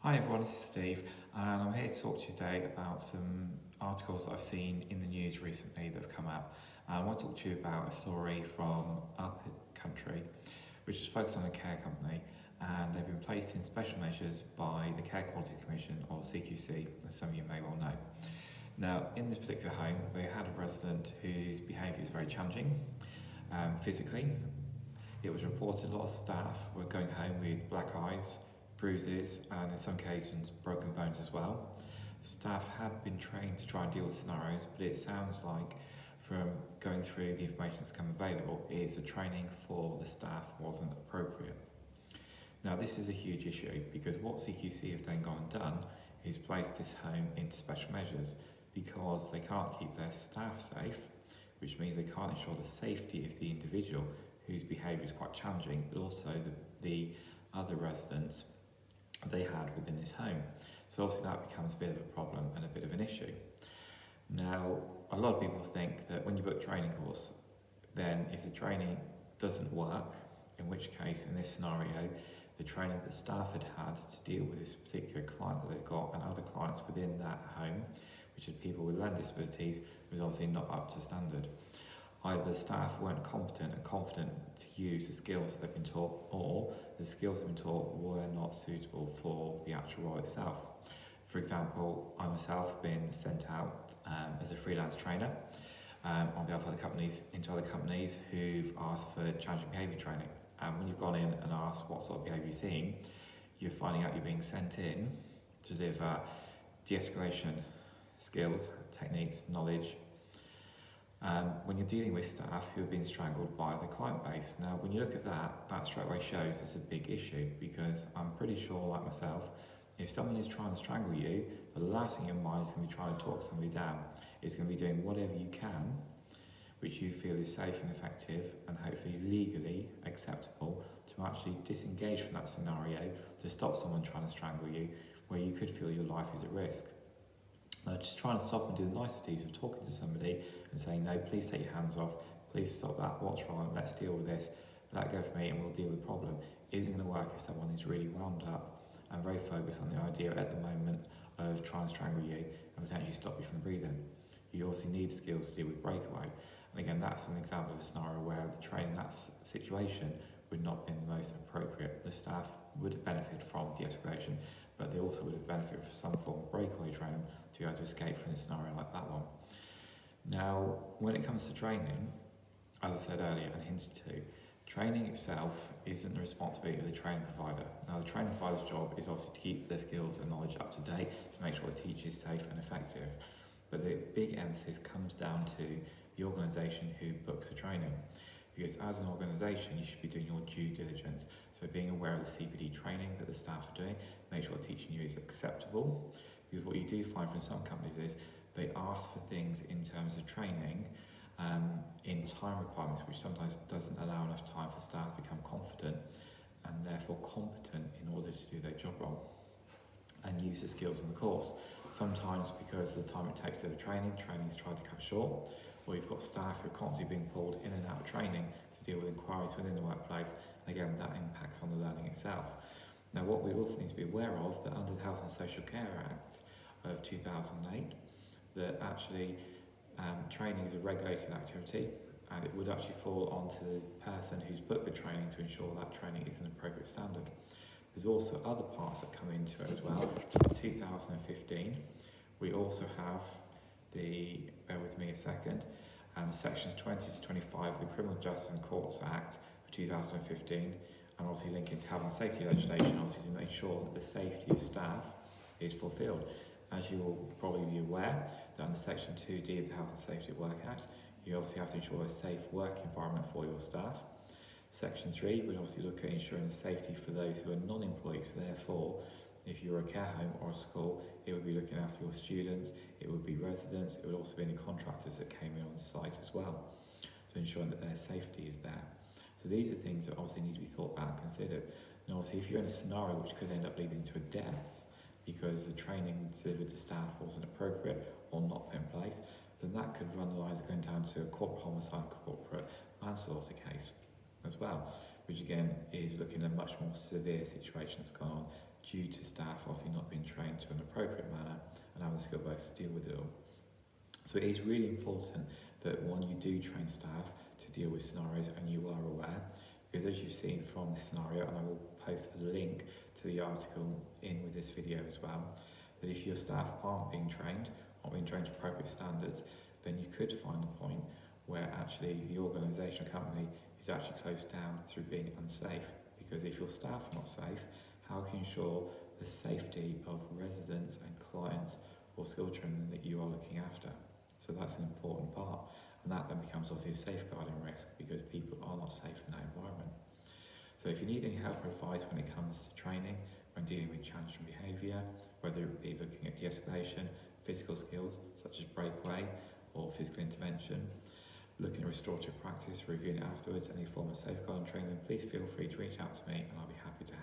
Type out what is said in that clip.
Hi everyone, this is Steve, and I'm here to talk to you today about some articles that I've seen in the news recently that have come out. And I want to talk to you about a story from up country, which is focused on a care company, and they've been placed in special measures by the Care Quality Commission, or CQC, as some of you may well know. Now, in this particular home, they had a resident whose behaviour is very challenging physically. It was reported a lot of staff were going home with black eyes, bruises, and in some cases broken bones as well. Staff have been trained to try and deal with scenarios, but it sounds like from going through the information that's come available is the training for the staff wasn't appropriate. Now this is a huge issue because what CQC have then gone and done is place this home into special measures because they can't keep their staff safe, which means they can't ensure the safety of the individual whose behaviour is quite challenging, but also the other residents they had within this home. So obviously that becomes a bit of a problem and a bit of an issue. Now, a lot of people think that when you book a training course, then if the training doesn't work, in which case, in this scenario, the training that staff had to deal with this particular client that they've got and other clients within that home, which are people with learning disabilities, was obviously not up to standard. Either the staff weren't competent and confident to use the skills that they've been taught, or the skills they've been taught were not suitable for the actual role itself. For example, I myself have been sent out as a freelance trainer on behalf of other companies into other companies who've asked for challenging behaviour training. And when you've gone in and asked what sort of behaviour you're seeing, you're finding out you're being sent in to deliver de-escalation skills, techniques, knowledge, when you're dealing with staff who have been strangled by the client base. Now, when you look at that, that straight away shows it's a big issue because I'm pretty sure, like myself, if someone is trying to strangle you, the last thing in your mind is going to be trying to talk somebody down. It's going to be doing whatever you can, which you feel is safe and effective and hopefully legally acceptable to actually disengage from that scenario to stop someone trying to strangle you where you could feel your life is at risk. Just trying to stop and do the niceties of talking to somebody and saying, no, please take your hands off, please stop that, what's wrong, let's deal with this, let go for me and we'll deal with the problem, isn't going to work if someone is really wound up and very focused on the idea at the moment of trying to strangle you and potentially stop you from breathing. You obviously need the skills to deal with breakaway. And again, that's an example of a scenario where the training in that situation would not have been the most appropriate. The staff would have benefited from de-escalation, but they also would have benefited from some form of breakaway training to be able to escape from a scenario like that one. Now, when it comes to training, as I said earlier and hinted to, training itself isn't the responsibility of the training provider. Now, the training provider's job is obviously to keep their skills and knowledge up to date to make sure the teacher is safe and effective. But the big emphasis comes down to the organisation who books the training. Because as an organisation, you should be doing your due diligence. So being aware of the CPD training that the staff are doing, make sure teaching you is acceptable. Because what you do find from some companies is they ask for things in terms of training in time requirements, which sometimes doesn't allow enough time for staff to become confident and therefore competent in order to do their job role and use the skills in the course. Sometimes because of the time it takes to do the training is tried to cut short, or you've got staff who are constantly being pulled in and out of training to deal with inquiries within the workplace, and again that impacts on the learning itself. Now what we also need to be aware of, that under the Health and Social Care Act of 2008, that actually training is a regulated activity and it would actually fall onto the person who's booked the training to ensure that training is an appropriate standard. There's also other parts that come into it as well. It's 2015. We also have bear with me a second, sections 20 to 25 of the Criminal Justice and Courts Act of 2015, and obviously linking to health and safety legislation, obviously to make sure that the safety of staff is fulfilled. As you will probably be aware, that under section 2D of the Health and Safety at Work Act, you obviously have to ensure a safe work environment for your staff. Section 3 would obviously look at ensuring the safety for those who are non-employees, so therefore, if you're a care home or a school, it would be looking after your students, it would be residents, it would also be any contractors that came in on site as well. So ensuring that their safety is there. So these are things that obviously need to be thought about and considered. And obviously if you're in a scenario which could end up leading to a death because the training delivered to staff wasn't appropriate or not put in place, then that could run the lines going down to a corporate homicide, corporate manslaughter case as well, which again is looking at a much more severe situation that's gone on due to staff obviously not being trained to an appropriate manner and having the skill base to deal with it all. So it is really important that when you do train staff to deal with scenarios and you are aware, because as you've seen from this scenario, and I will post a link to the article in with this video as well, that if your staff aren't being trained to appropriate standards, then you could find a point where actually the organisation or company is actually closed down through being unsafe. Because if your staff are not safe, how can you ensure the safety of residents and clients or school children that you are looking after? So that's an important part, and that then becomes obviously a safeguarding risk because people are not safe in that environment. So if you need any help or advice when it comes to training, when dealing with challenging behaviour, whether it be looking at de-escalation, physical skills such as breakaway or physical intervention, looking at restorative practice, reviewing it afterwards, any form of safeguarding training, please feel free to reach out to me and I'll be happy to help.